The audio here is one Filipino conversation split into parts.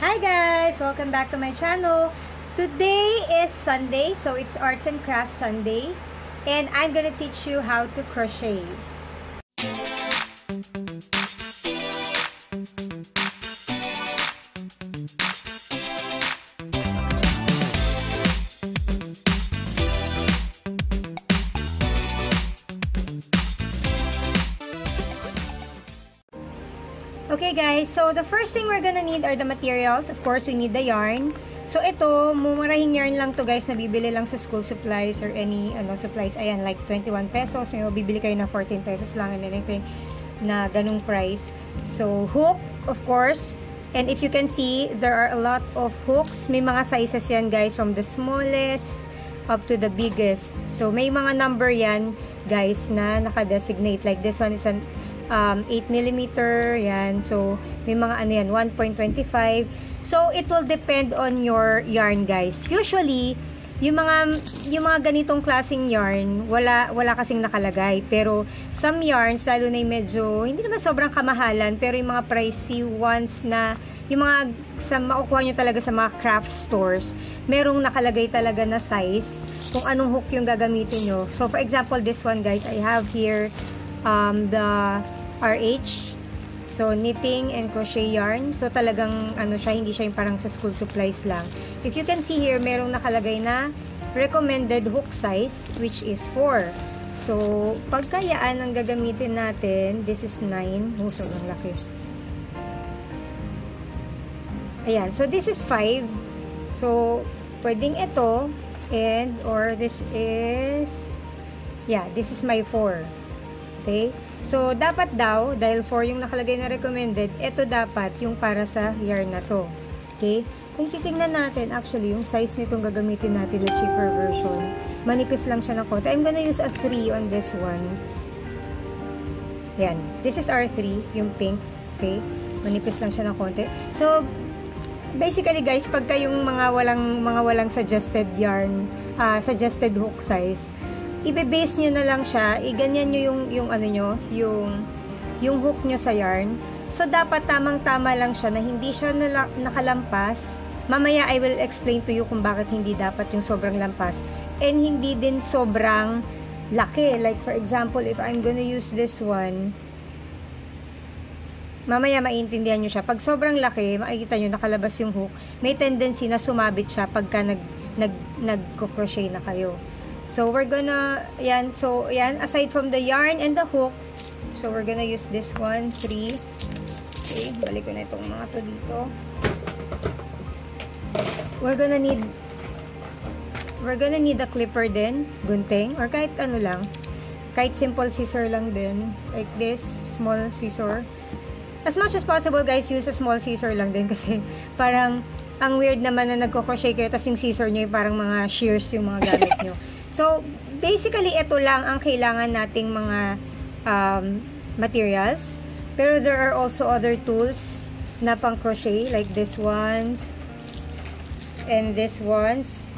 Hi guys! Welcome back to my channel. Today is Sunday, so it's Arts and Crafts Sunday. And I'm gonna teach you how to crochet. Okay guys, so the first thing we're gonna need are the materials. Of course, we need the yarn. So ito, mumurahing yarn lang to guys, nabibili lang sa school supplies or any supplies. Ayan, like 21 pesos. May mabibili kayo na 14 pesos lang and anything na ganung price. So hook, of course. And if you can see, there are a lot of hooks. May mga sizes yan guys, from the smallest up to the biggest. So may mga number yan guys na naka-designate. Like this one is an 8mm, yan. So, may mga yan, 1.25. So, it will depend on your yarn, guys. Usually, yung mga ganitong klaseng yarn, wala kasing nakalagay. Pero, some yarns, lalo na yung medyo, hindi naman sobrang kamahalan, pero yung mga pricey ones na, yung mga makukuha nyo talaga sa mga craft stores, merong nakalagay talaga na size, kung anong hook yung gagamitin nyo. So, for example, this one, guys, I have here, the RH, so knitting and crochet yarn. So talagang siya, hindi siya yung parang sa school supplies lang. If you can see here, merong nakalagay na recommended hook size, which is 4. So pagkayaan ang gagamitin natin, this is 9. Oh, sobrang laki. Ayan, so this is 5. So pwedeng ito, and or this is, yeah, this is my 4. Okay? So, dapat daw, dahil 4 yung nakalagay na recommended, ito dapat yung para sa yarn na to. Okay? Kung titingnan natin, actually, yung size nitong gagamitin natin, the cheaper version, manipis lang siya na konti. I'm gonna use a 3 on this one. Yan. This is R3, yung pink. Okay? Manipis lang siya na konti. So, basically guys, pagka yung mga walang suggested yarn, suggested hook size, ibe-base nyo na lang siya, iganyan nyo yung hook nyo sa yarn. So, dapat tamang-tama lang siya na hindi siya nakalampas. Mamaya, I will explain to you kung bakit hindi dapat yung sobrang lampas. And hindi din sobrang laki. Like, for example, if I'm gonna use this one, mamaya maintindihan nyo siya. Pag sobrang laki, makikita nyo nakalabas yung hook, may tendency na sumabit siya pagka nag-crochet na kayo. So, we're gonna, yan, so, yan, aside from the yarn and the hook, so, we're gonna use this one, 3. Okay, balik ko na itong mga to dito. We're gonna need a clipper din, gunting, or kahit ano lang, kahit simple scissor lang din, like this, small scissor. As much as possible, guys, use a small scissor lang din, kasi parang, ang weird naman na nagko-crochet kayo, tas yung scissor nyo, parang mga shears yung mga gamit nyo. So, basically, ito lang ang kailangan nating mga materials. Pero there are also other tools na pang crochet, like this ones and this ones.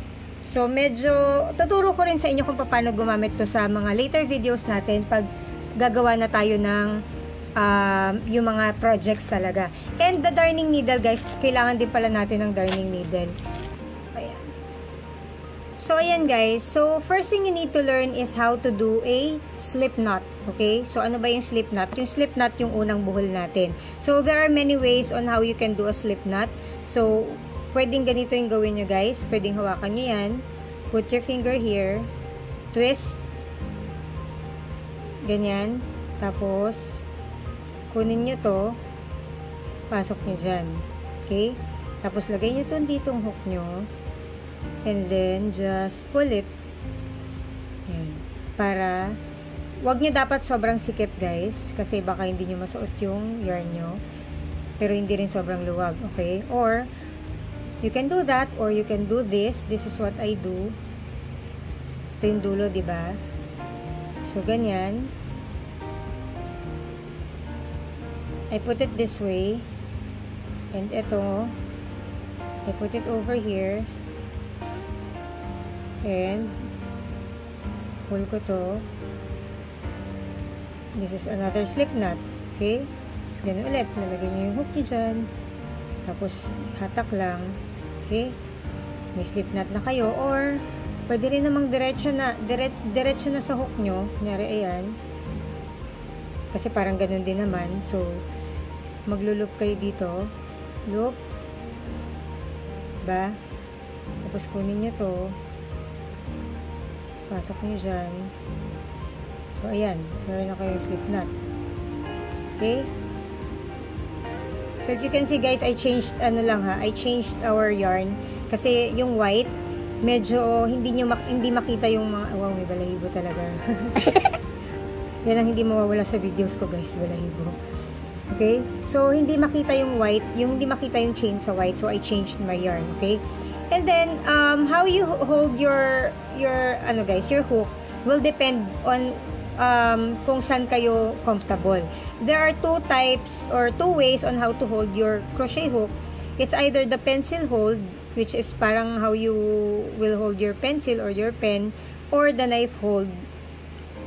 So, medyo, tuturo ko rin sa inyo kung paano gumamit to sa mga later videos natin pag gagawa na tayo ng yung mga projects talaga. And the darning needle, guys, kailangan din pala natin ng darning needle. So, ayan guys. So, first thing you need to learn is how to do a slip knot. Okay? So, ano ba yung slip knot? Yung slip knot yung unang buhol natin. So, there are many ways on how you can do a slip knot. So, pwedeng ganito yung gawin nyo guys. Pwedeng hawakan nyo yan. Put your finger here. Twist. Ganyan. Tapos, kunin nyo to. Pasok nyo dyan. Okay? Tapos, lagay nyo to ditong hook nyo. And then, just pull it. Ayan. Para, wag nyo dapat sobrang sikip, guys. Kasi baka hindi nyo masuot yung yarn nyo. Pero hindi rin sobrang luwag. Okay? Or, you can do that. Or you can do this. This is what I do. Ito yung dulo, diba? So, ganyan. I put it this way. And ito, I put it over here. And pull ko to. This is another slip knot. Okay? So, ganun ulit. Nalagay nyo yung hook nyo dyan. Tapos, hatak lang. Okay? May slip knot na kayo. Or, pwede rin namang diretso na sa hook nyo. Kunyari, ayan. Kasi parang ganun din naman. So, magluloop kayo dito. Loop. Ba? Tapos, kunin nyo to. Pasok nyo dyan. So, ayan. Meron na kayong slip knot. Okay? So, if you can see guys, I changed, I changed our yarn. Kasi yung white, medyo hindi makita yung mga, wow, may balahibo talaga. Yan ang hindi mawawala sa videos ko guys, balahibo. Okay? So, hindi makita yung white, hindi makita yung chain sa white. So, I changed my yarn. Okay? And then, how you hold your hook will depend on kung saan kayo comfortable. There are two types or two ways on how to hold your crochet hook. It's either the pencil hold, which is parang how you will hold your pencil or your pen, or the knife hold,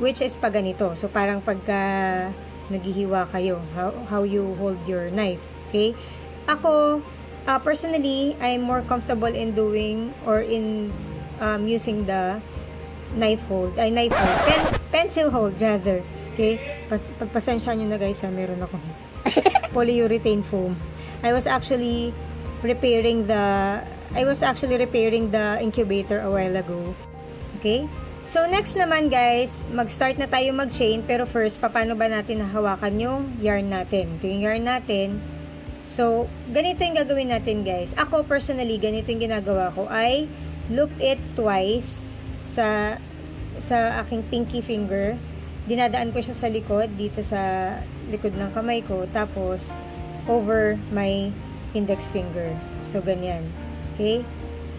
which is pag ganito. So, parang pagka naghihiwa kayo, how you hold your knife. Okay? Ako, personally, I'm more comfortable in doing or in using the pencil hold rather. Okay? Pagpasensya nyo na guys, meron akong polyurethane foam. I was actually repairing the incubator a while ago. Okay? So, next naman guys, mag-start na tayo mag-chain. Pero first, paano ba natin hahawakan yung yarn natin? Ito yung yarn natin. So, ganito yung gagawin natin guys. Ako personally, ganito yung ginagawa ko ay loop it twice sa aking pinky finger. Dinadaan ko siya sa likod, dito sa likod ng kamay ko. Tapos, over my index finger. So, ganyan. Okay?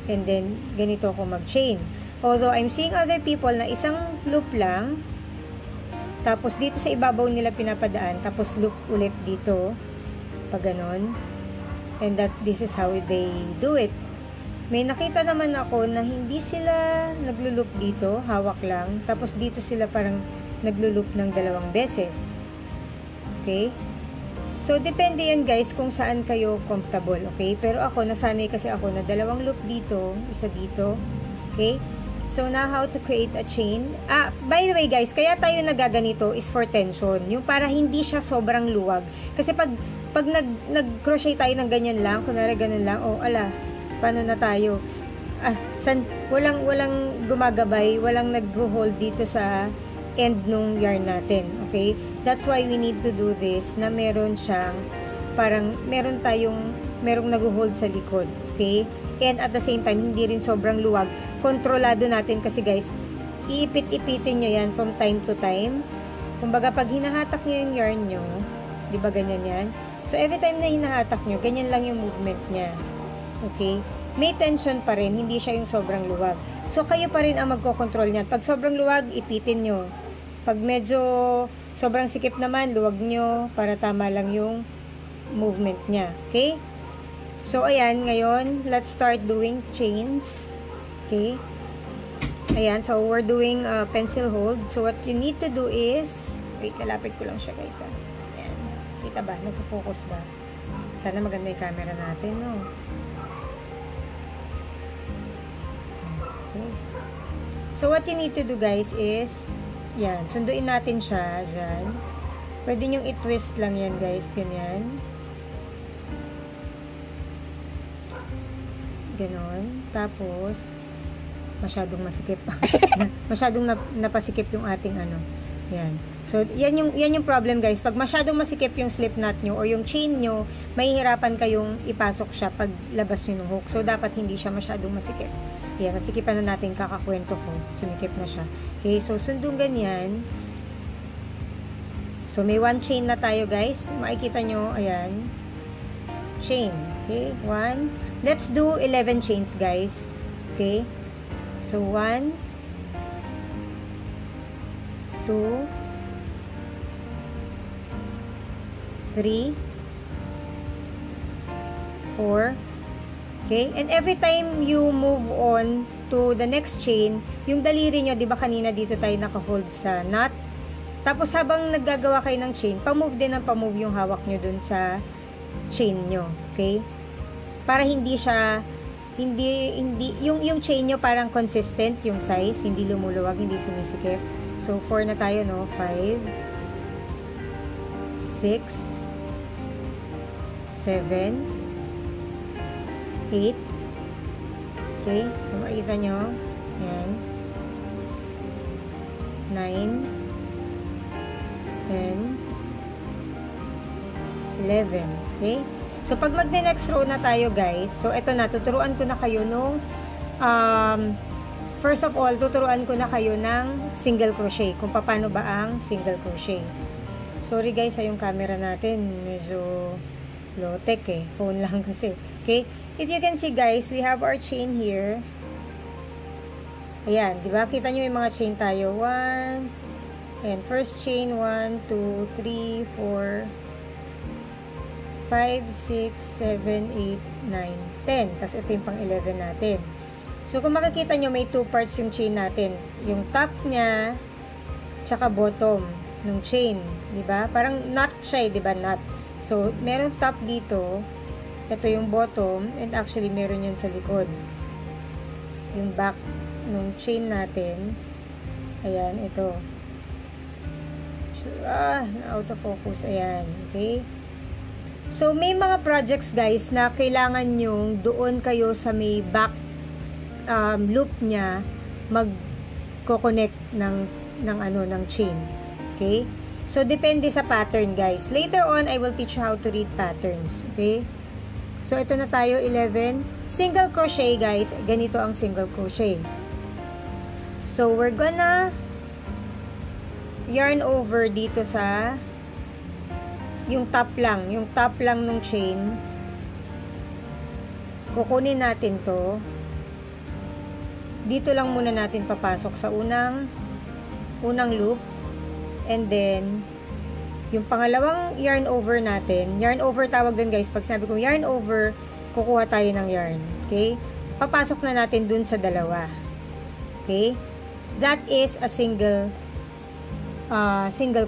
And then, ganito ako mag-chain. Although, I'm seeing other people na isang loop lang. Tapos, dito sa ibabaw nila pinapadaan. Tapos, loop ulit dito. Pag ganon. And this is how they do it. May nakita naman ako na hindi sila nagluloop dito. Hawak lang. Tapos, dito sila parang nagluloop ng 2 beses. Okay? So, depende yan guys kung saan kayo comfortable. Okay? Pero ako, nasanay kasi ako na 2 loop dito, isa dito. Okay? So, now how to create a chain. By the way guys, kaya tayo nagaganito is for tension. Yung para hindi siya sobrang luwag. Kasi pag nag-crochet tayo ng ganyan lang, kunwari ganun lang, paano na tayo? Walang gumagabay, walang nag-hold dito sa end nung yarn natin. Okay? That's why we need to do this na meron siyang parang merong nag-hold sa likod. Okay? And at the same time, hindi rin sobrang luwag. Kontrolado natin kasi guys, iipit-ipitin nyo yan from time to time. Kumbaga, pag hinahatak nyo yung yarn nyo, di ba ganyan yan? So, every time na hinahatak nyo, ganyan lang yung movement niya. Okay? May tension pa rin, hindi siya yung sobrang luwag. So, kayo pa rin ang magkocontrol niyan. Pag sobrang luwag, ipitin nyo. Pag medyo sobrang sikip naman, luwag nyo para tama lang yung movement niya. Okay? So, ayan, ngayon, let's start doing chains. Okay? Ayan, so we're doing pencil hold. So, what you need to do is, wait, kalapit ko lang siya guys. Ayan. Kita ba? Nagpo-focus ba? Sana maganda yung camera natin, no? Okay. So, what you need to do guys is, yan, sunduin natin siya dyan. Pwede nyong i-twist lang yan guys, ganyan. Ganon. Tapos, masyadong masikip. Masyadong napasikip yung ating yan. So, yan yung problem guys. Pag masyadong masikip yung slip knot nyo or yung chain nyo, mahihirapan kayong ipasok siya pag labas nyo ng hook. So, dapat hindi siya masyadong masikip. Yan, nasikipan na natin, kakakwento ko. Sumikip na siya. Okay, so sundong ganyan. So, may 1 chain na tayo guys. Makikita nyo, ayan. Chain. Okay, 1. Let's do 11 chains guys. Okay. So, 1, 2, 3, 4. Okay? And every time you move on to the next chain, yung daliri nyo, di ba kanina dito tayo naka-hold sa knot? Tapos habang naggagawa kayo ng chain, pamove din ng pamove yung hawak nyo dun sa chain nyo. Okay? para hindi siya, yung chain nyo parang consistent yung size, hindi lumuluwag, hindi sumisikip. So, 4 na tayo, no? 5, 6, 7, 8. Okay? So, makita nyo. Ayan. 9, 10, 11. Okay? So, pag mag-next row na tayo, guys, so, ito na, tuturuan ko na kayo nung, first of all, tuturuan ko na kayo ng single crochet, kung paano ba ang single crochet. Sorry, guys, yung camera natin, medyo low-tech eh. Phone lang kasi. Okay? If you can see, guys, we have our chain here. Ayan, di ba? Kita nyo yung mga chain tayo. 1, and first chain, 1, 2, 3, 4, 5, 6, 7, 8, 9, 10. Tapos ito yung pang 11 natin. So, kung makikita nyo, may 2 parts yung chain natin. Yung top niya, tsaka bottom ng chain. Diba? Parang knot siya, diba? Knot. So, meron top dito. Ito yung bottom. And actually, meron yan sa likod. Yung back ng chain natin. Ayan, ito. Out of focus. Ayan. Okay? So, may mga projects, guys, na kailangan nyong doon kayo sa may back loop niya mag-connect ng chain. Okay? So, depende sa pattern, guys. Later on, I will teach you how to read patterns. Okay? So, ito na tayo, 11. Single crochet, guys. Ganito ang single crochet. So, we're gonna yarn over dito sa yung top lang ng chain. Kukunin natin to. Dito lang muna natin papasok sa unang loop. And then, yung pangalawang yarn over natin, yarn over tawag din, guys. Pag sinabi kong yarn over, kukuha tayo ng yarn. Okay? Papasok na natin dun sa dalawa. Okay? That is a single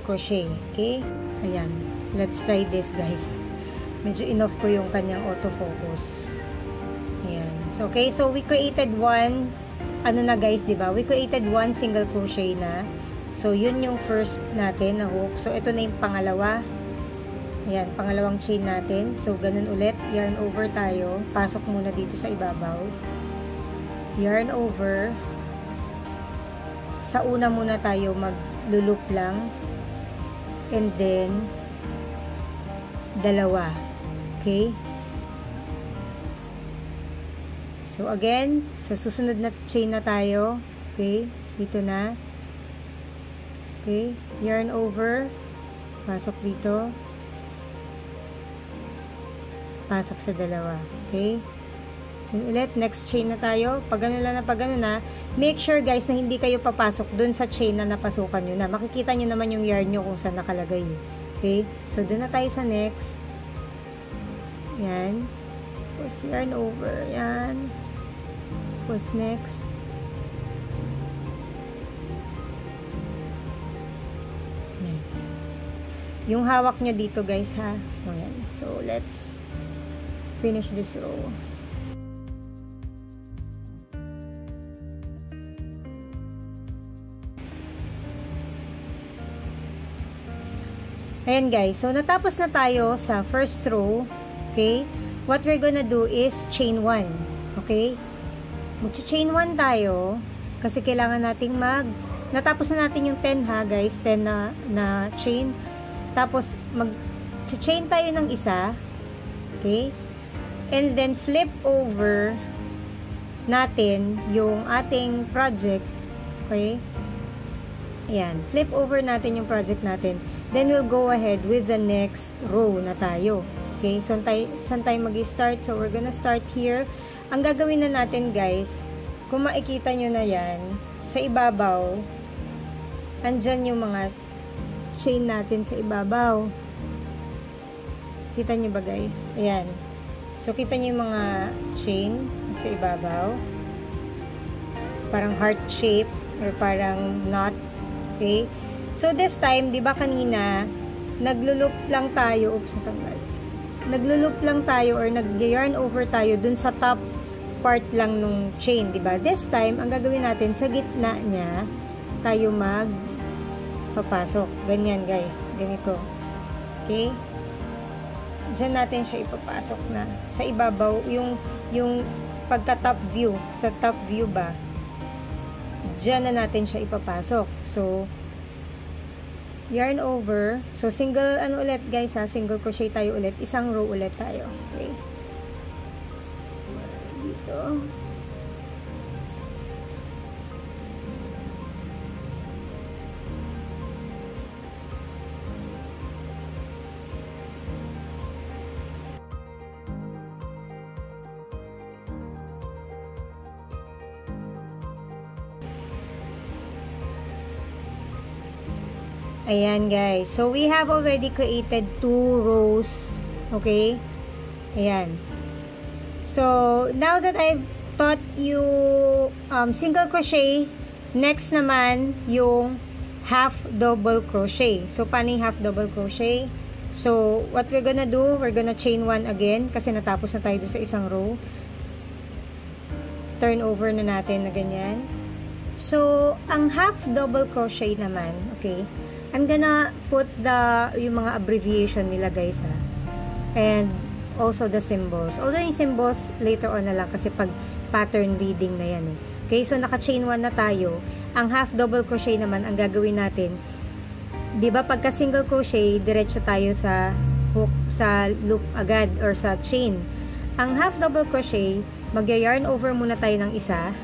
crochet. Okay? Ayan. Let's try this, guys. Medyo inoff ko yung kanyang autofocus. Ayan. So, okay. So, we created one, guys, diba? We created one single crochet na. So, yun yung first natin na hook. So, ito na yung pangalawa. Ayan, pangalawang chain natin. So, ganun ulit. Yarn over tayo. Pasok muna dito sa ibabaw. Yarn over. Sa una muna tayo mag-loop lang. And then, dalawa. Okay? So, again, sa susunod na chain na tayo. Okay? Dito na. Okay? Yarn over. Pasok dito. Pasok sa dalawa. Okay? Yun ulit. Next chain na tayo. Pag gano'n lang na pag gano'n na, make sure, guys, na hindi kayo papasok dun sa chain na napasukan nyo na. Makikita nyo naman yung yarn nyo kung saan nakalagay. Okay? So, dun na tayo sa next. Yan. Tapos, yarn over. Yan. Tapos, next. Yan. Yung hawak nyo dito, guys, ha? Yan. So, let's finish this row. Ayan, guys. So, natapos na tayo sa first row. Okay? What we're gonna do is chain 1. Okay? Mag-chain 1 tayo. Kasi kailangan nating natapos na natin yung 10, ha, guys. 10 na chain. Tapos, mag-chain tayo ng isa. Okay? And then, flip over natin yung ating project. Okay? Ayan. Flip over natin yung project natin. Then, we'll go ahead with the next row na tayo. Okay? So, saan tayo mag-start? So, we're gonna start here. Ang gagawin na natin, guys, kung makikita nyo na yan, sa ibabaw, andyan yung mga chain natin sa ibabaw. Kita nyo ba, guys? Ayan. So, kita nyo yung mga chain sa ibabaw. Parang heart shape or parang knot. Okay? So, this time, di ba kanina, naglulup lang tayo. Oops, natanggal. naglo-loop lang tayo or nag-yarn over tayo dun sa top part lang nung chain, di ba? This time, ang gagawin natin, sa gitna niya, tayo papasok. Ganyan, guys. Ganito. Okay? Diyan natin siya ipapasok na. Sa ibabaw, yung pagka-top view, sa top view ba, diyan na natin siya ipapasok. So, yarn over. So, single, ulit, guys, ha? Single crochet tayo ulit. Isang row ulit tayo. Okay? Dito. Ayan, guys. So, we have already created 2 rows. Okay? Ayan. So, now that I've taught you single crochet, next naman yung half double crochet. So, paano yung half double crochet? So, what we're gonna do, we're gonna chain 1 again kasi natapos na tayo sa isang row. Turn over na natin na ganyan. So, ang half double crochet naman, okay, I'm gonna put yung mga abbreviation nila, guys, ha. And also the symbols. Although yung symbols later on na lang kasi pag pattern reading na yan, eh. Okay, so naka-chain 1 na tayo. Ang half double crochet naman, ang gagawin natin, 'di ba, pagka single crochet, diretso tayo sa hook, sa loop agad or sa chain. Ang half double crochet, mag-yarn over muna tayo ng isa.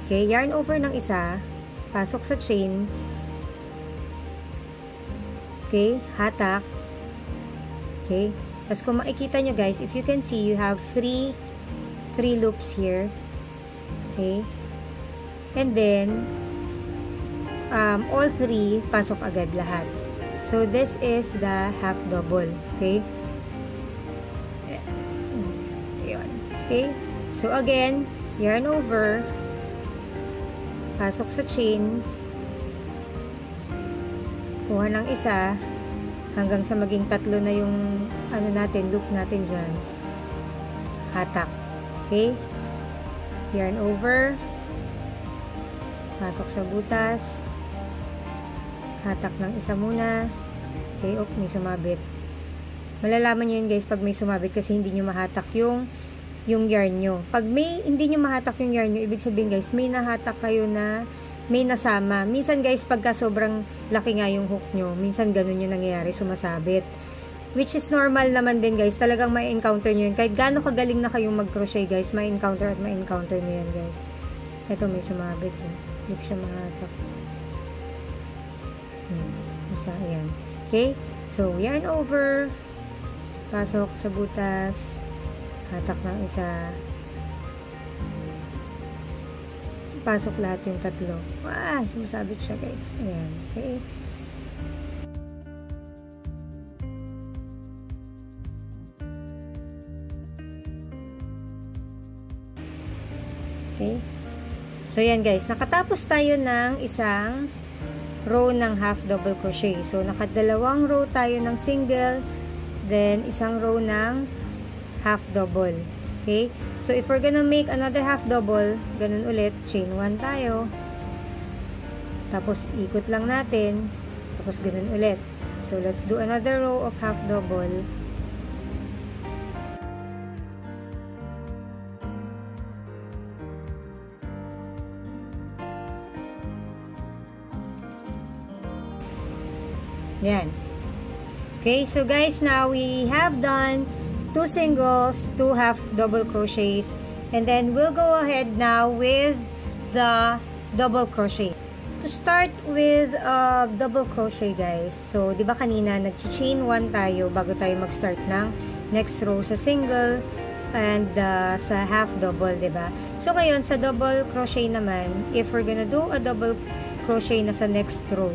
Okay, yarn over ng isa, pasok sa chain. Okay, hatak. Okay, tapos kung makikita nyo, guys, if you can see, you have three loops here. Okay, and then all 3 pasok agad lahat. So this is the half double. Okay, yun. Okay, so again, yarn over, pasok sa chain, kuha ng isa hanggang sa maging 3 na yung loop natin dyan, hatak. Okay, yarn over, pasok sa butas, hatak ng isa muna. Okay, may sumabit. Malalaman nyo yun, guys, pag may sumabit kasi hindi nyo mahatak yung yarn nyo. Pag hindi nyo mahatak yung yarn nyo, ibig sabihin, guys, may nahatak kayo na may nasama. Minsan, guys, pagka sobrang laki nga yung hook nyo, minsan ganun yung nangyayari, sumasabit. Which is normal naman din, guys. Talagang may encounter nyo yun. Kahit gaano kagaling na kayong mag-crochet, guys, may encounter nyo yan, guys. Ito, may sumabit. Hindi ko siya mahatak. Isa, ayan. Okay? So, yarn over, pasok sa butas, hatak ng isa, pasok lahat yung 3. Sumasabit siya, guys. Ayan. Okay. Okay. So, yan, guys. Nakatapos tayo ng isang row ng half double crochet. So, nakadalawang row tayo ng single, then isang row ng half double. Okay? So, if we're gonna make another half double, ganun ulit, chain 1 tayo. Tapos, ikot lang natin. Tapos, ganun ulit. So, let's do another row of half double. Yan. Okay, so guys, now we have done 2 singles, 2 half double crochets, and then we'll go ahead now with the double crochet. To start with double crochet, guys, so di ba kanina nag-chain 1 tayo bago tayo mag-start ng next row sa single and sa half double, di ba? So ngayon sa double crochet naman, if we're gonna do a double crochet na sa next row,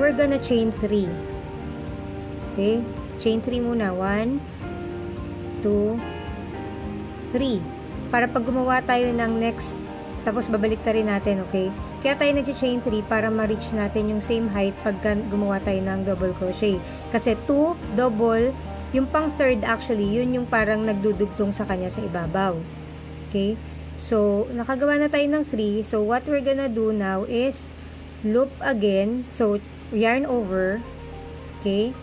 we're gonna chain 3. Okay? Chain 3 muna. 1, 2, 3. Para pag gumawa tayo ng next, tapos babalik ta rin natin, okay? Kaya tayo nag-chain 3 para ma-reach natin yung same height pag gumawa tayo ng double crochet. Kasi 2 double Yung pang third actually, yun yung parang nagdudugtong sa kanya sa ibabaw. Okay? So, nakagawa na tayo ng 3. So, what we're gonna do now is loop again. So, yarn over. Okay?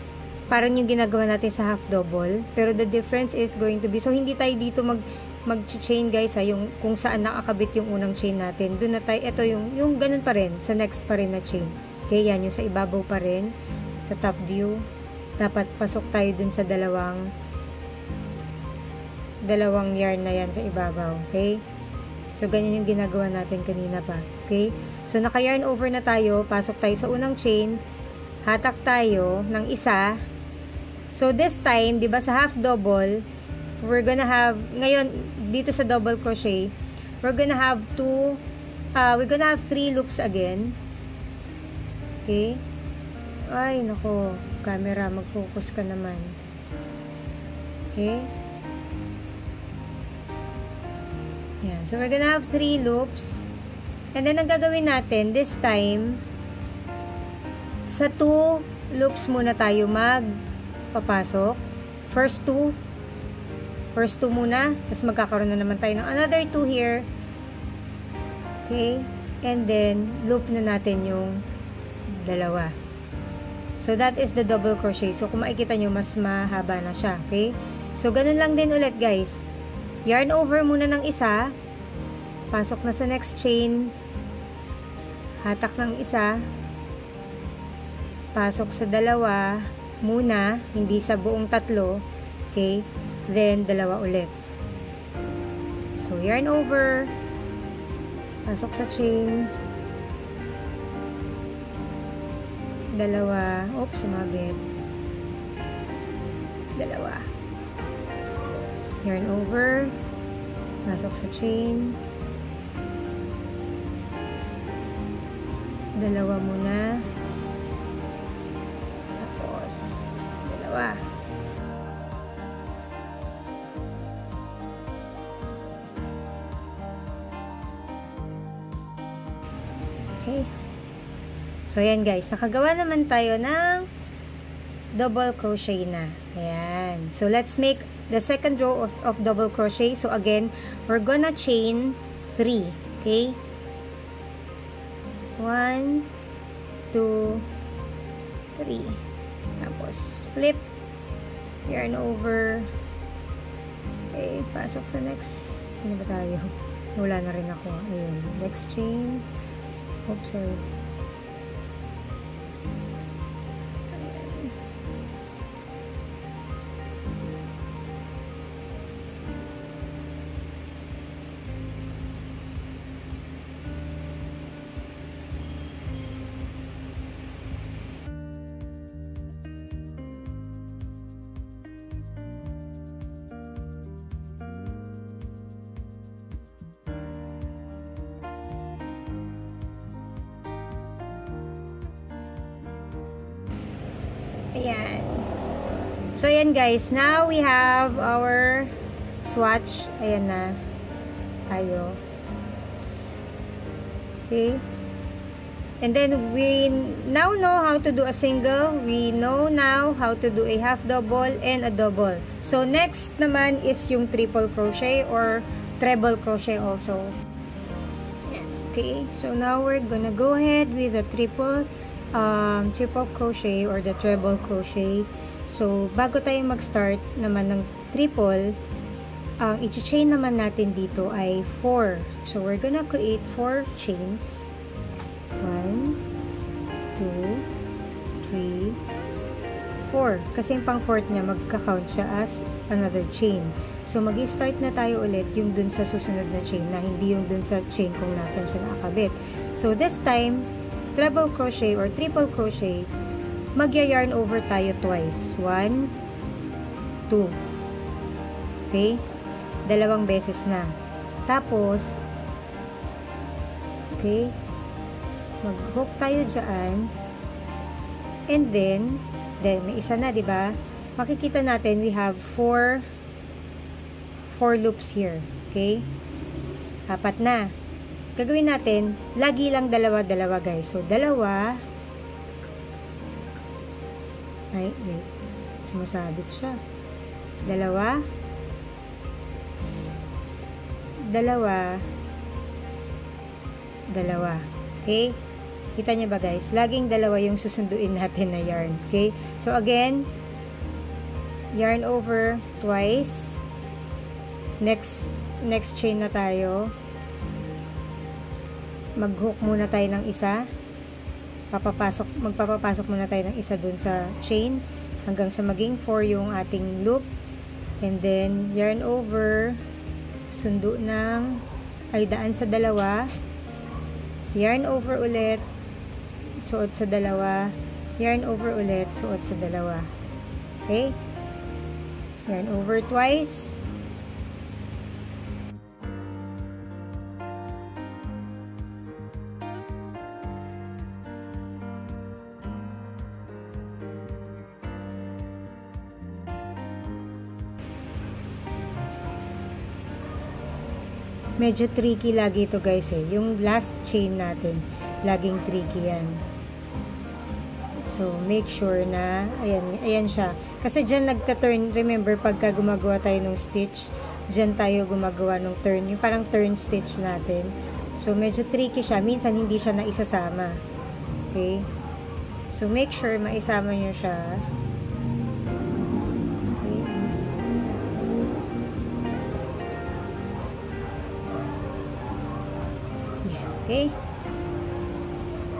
Parang yung ginagawa natin sa half double. Pero the difference is going to be, so hindi tayo dito mag-chain guys ha, yung kung saan nakakabit yung unang chain natin. Doon na tayo, ito yung ganun pa rin, sa next pa rin na chain. Okay, yan, yung sa ibabaw pa rin, sa top view. Dapat pasok tayo dun sa dalawang yarn na yan sa ibabaw. Okay? So, ganyan yung ginagawa natin kanina pa. Okay? So, naka-yarn over na tayo. Pasok tayo sa unang chain. Hatak tayo ng isa. So, this time, di ba sa half double, we're gonna have, ngayon, dito sa double crochet, we're gonna have 3 loops again. Okay? Ay, nako. Camera, mag-focus ka naman. Okay? Yan. So, we're gonna have 3 loops. And then, ang gagawin natin, this time, sa 2 loops muna tayo magpapasok. First 2 muna. Tapos, magkakaroon na naman tayo ng another 2 here. Okay? And then, loop na natin yung dalawa. So, that is the double crochet. So, kung makikita nyo, mas mahaba na siya. Okay? So, ganun lang din ulit, guys. Yarn over muna ng isa. Pasok na sa next chain. Hatak ng isa. Pasok sa dalawa muna. Hindi sa buong tatlo. Okay? Then, dalawa ulit. So, yarn over. Pasok sa chain. Dalawa. Oops, sumabit. Dalawa. Yarn over. Pasok sa chain. Dalawa muna. Tapos, dalawa. Okay. So, ayan guys. Nakagawa naman tayo ng double crochet na. Ayan. So, let's make the second row of double crochet. So, again, we're gonna chain 3. Okay? 1, 2, 3. Tapos, flip. Yarn over. Okay. Pasok sa next. Sino ba tayo? Wala na rin ako. Ayun. Next chain. Oops, sorry. Ayan. So, ayan guys. Now, we have our swatch. Ayan na. Tayo. Okay. And then, we now know how to do a single. We know now how to do a half double and a double. So, next naman is yung triple crochet or treble crochet also. Okay. So, now we're gonna go ahead with the triple crochet or the treble crochet. So, bago tayo mag-start naman ng triple, ang i-chain naman natin dito ay 4. So, we're gonna create 4 chains. 1, 2, 3, 4. Kasi yung pang fourth niya, magka-count siya as another chain. So, mag-start na tayo ulit yung dun sa susunod na chain na hindi yung dun sa chain kung nasan siya nakakabit. So, this time, treble crochet or triple crochet, magya-yarn over tayo twice. 1, 2. Okay? Dalawang beses na. Tapos, okay, mag-hook tayo dyan. And then may isa na, diba? Makikita natin, we have 4 loops here. Okay? 4 na. Gagawin natin, lagi lang dalawa-dalawa guys. So, dalawa. Ay, wait. Sumasabit siya. dalawa, dalawa, dalawa. Okay? Kita nyo ba guys? Laging dalawa yung susunduin natin na yarn. Okay? So again, yarn over twice. Next chain na tayo. Mag-hook muna tayo ng isa. Magpapapasok muna tayo ng isa dun sa chain hanggang sa maging 4 yung ating loop. And then, yarn over, sundo ng, daan sa dalawa. Yarn over ulit, suot sa dalawa. Yarn over ulit, suot sa dalawa. Okay? Yarn over twice. Medyo tricky lagi ito guys eh. Yung last chain natin, laging tricky yan. So, make sure na, ayan siya. Kasi dyan nagka-turn, remember, pagka gumagawa tayo ng stitch, dyan tayo gumagawa ng turn, yung parang turn stitch natin. So, medyo tricky siya. Minsan, hindi siya naisasama. Okay? So, make sure maisama nyo siya. Okay?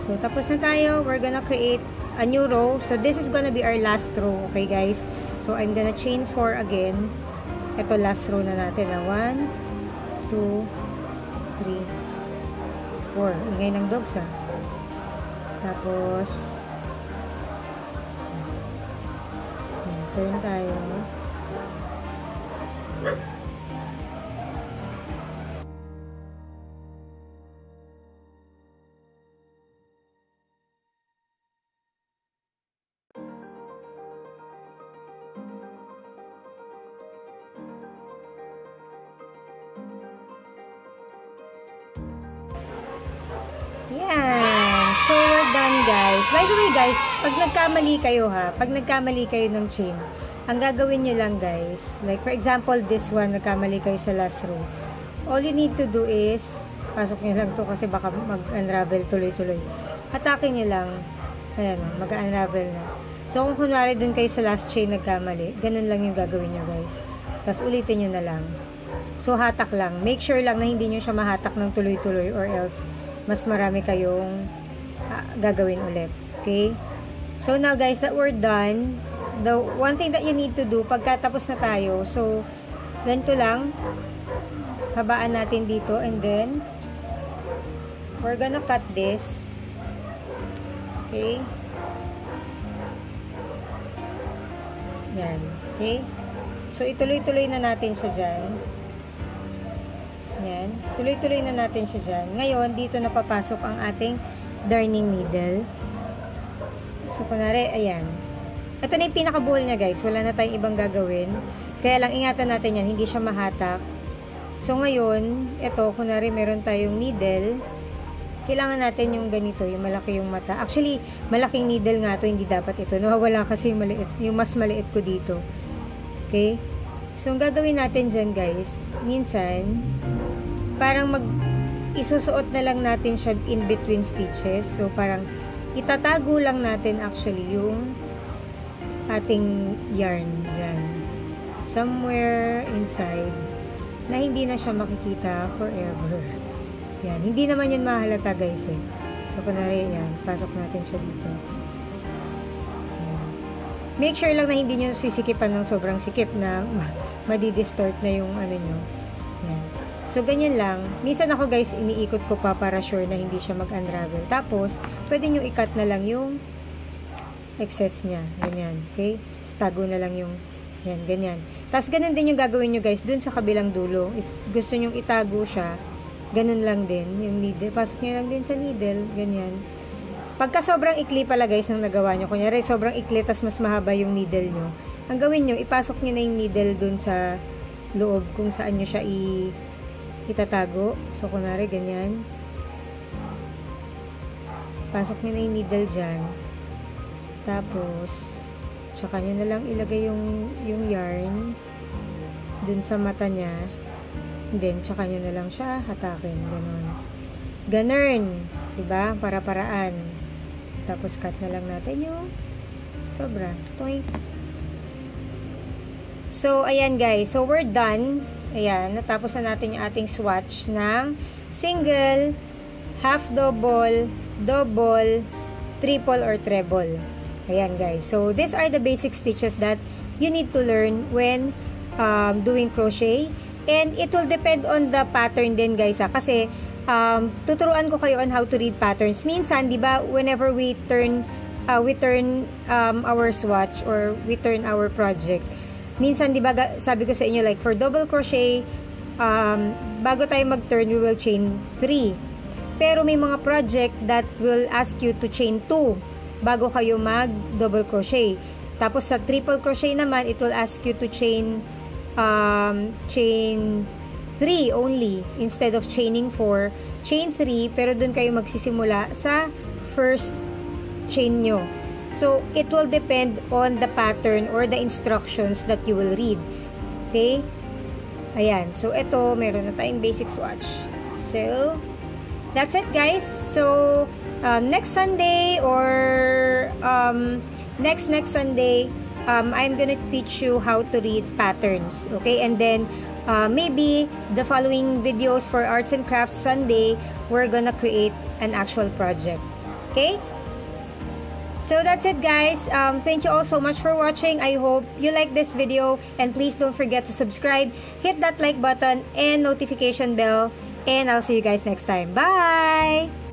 So, tapos na tayo. We're gonna create a new row. So, this is gonna be our last row. Okay, guys? So, I'm gonna chain 4 again. Ito, last row na natin. 1, 2, 3, 4. Ingay ng dogs, ha? Tapos, turn tayo. Yan. So, we're done, guys. By the way, guys, pag nagkamali kayo, pag nagkamali kayo ng chain, ang gagawin nyo lang, guys, like, for example, this one, nagkamali kayo sa last row. All you need to do is, pasok nyo lang to kasi baka mag-unravel tuloy-tuloy. Atake nyo lang. Ayan, mag-unravel na. So, kung kunwari dun kayo sa last chain nagkamali, ganun lang yung gagawin nyo, guys. Tapos, ulitin nyo na lang. So, hatak lang. Make sure lang na hindi nyo siya mahatak ng tuloy-tuloy or else mas marami kayong gagawin ulit. Okay? So, now guys, that we're done, the one thing that you need to do, pagkatapos na tayo, so, ganito lang, habaan natin dito, and then, we're gonna cut this. Okay? Yan. Okay? So, ituloy-tuloy na natin siya dyan. Yan. Tuloy-tuloy na natin siya dyan. Ngayon, dito na papasok ang ating darning needle. So, kunwari, ayan. Ito na yung pinaka-buhol niya, guys. Wala na tayong ibang gagawin. Kaya lang, ingatan natin yan. Hindi siya mahatak. So, ngayon, ito, kunwari, meron tayong needle. Kailangan natin yung ganito, yung malaki yung mata. Actually, malaking needle nga to, hindi dapat ito. Nawawala kasi yung maliit, yung mas maliit ko dito. Okay? So, ang gagawin natin dyan, guys, minsan, parang isusuot na lang natin siya in between stitches. So, parang itatago lang natin actually yung ating yarn dyan. Somewhere inside na hindi na siya makikita forever. Yan. Hindi naman yun mahalata, guys, eh. So, kunwari, yan. Pasok natin siya dito. Yan. Make sure lang na hindi nyo sisikipan ng sobrang sikip na madidistort na yung ano nyo. Yan. So, ganyan lang. Minsan ako, guys, iniikot ko pa para sure na hindi siya mag-unravel. Tapos, pwede nyo i-cut na lang yung excess niya. Ganyan. Okay? Tago na lang yung yan, ganyan. Tapos, ganun din yung gagawin nyo, guys, dun sa kabilang dulo. If gusto nyo itago siya, ganun lang din. Yung needle. Pasok nyo lang din sa needle. Ganyan. Pagka sobrang ikli pala, guys, nang nagawa nyo. Kunyari, sobrang ikli, tas mas mahaba yung needle nyo. Ang gawin nyo, ipasok nyo na yung needle dun sa loob kung saan nyo siya itatago. So, kunwari, ganyan. Pasok nyo na yung needle dyan. Tapos, tsaka nyo na lang ilagay yung yarn. dun sa mata niya. Then, tsaka nyo na lang siya hatakin. Ganon. Ganun. Diba? Para-paraan. Tapos, cut na lang natin yung sobra. Toink. So, ayan guys. So, we're done. Ayan. Natapos na natin yung ating swatch ng single, half double, double, triple, or treble. Ayan guys. So, these are the basic stitches that you need to learn when doing crochet. And it will depend on the pattern din guys. Kasi, tuturuan ko kayo on how to read patterns. Minsan, di ba, whenever we turn our swatch or we turn our project, minsan, di ba, sabi ko sa inyo, like, for double crochet, bago tayo mag-turn, we will chain 3. Pero may mga project that will ask you to chain 2 bago kayo mag-double crochet. Tapos, sa triple crochet naman, it will ask you to chain 3 only instead of chaining 4. Chain 3, pero dun kayo magsisimula sa first chain nyo. So, it will depend on the pattern or the instructions that you will read. Okay? Ayan. So, ito, meron na tayong basic swatch. So, that's it guys. So, next Sunday or next Sunday, I'm gonna teach you how to read patterns. Okay? And then, maybe the following videos for Arts and Crafts Sunday, we're gonna create an actual project. Okay? So that's it guys. Thank you all so much for watching. I hope you like this video, and please don't forget to subscribe, hit that like button and notification bell, and I'll see you guys next time. Bye!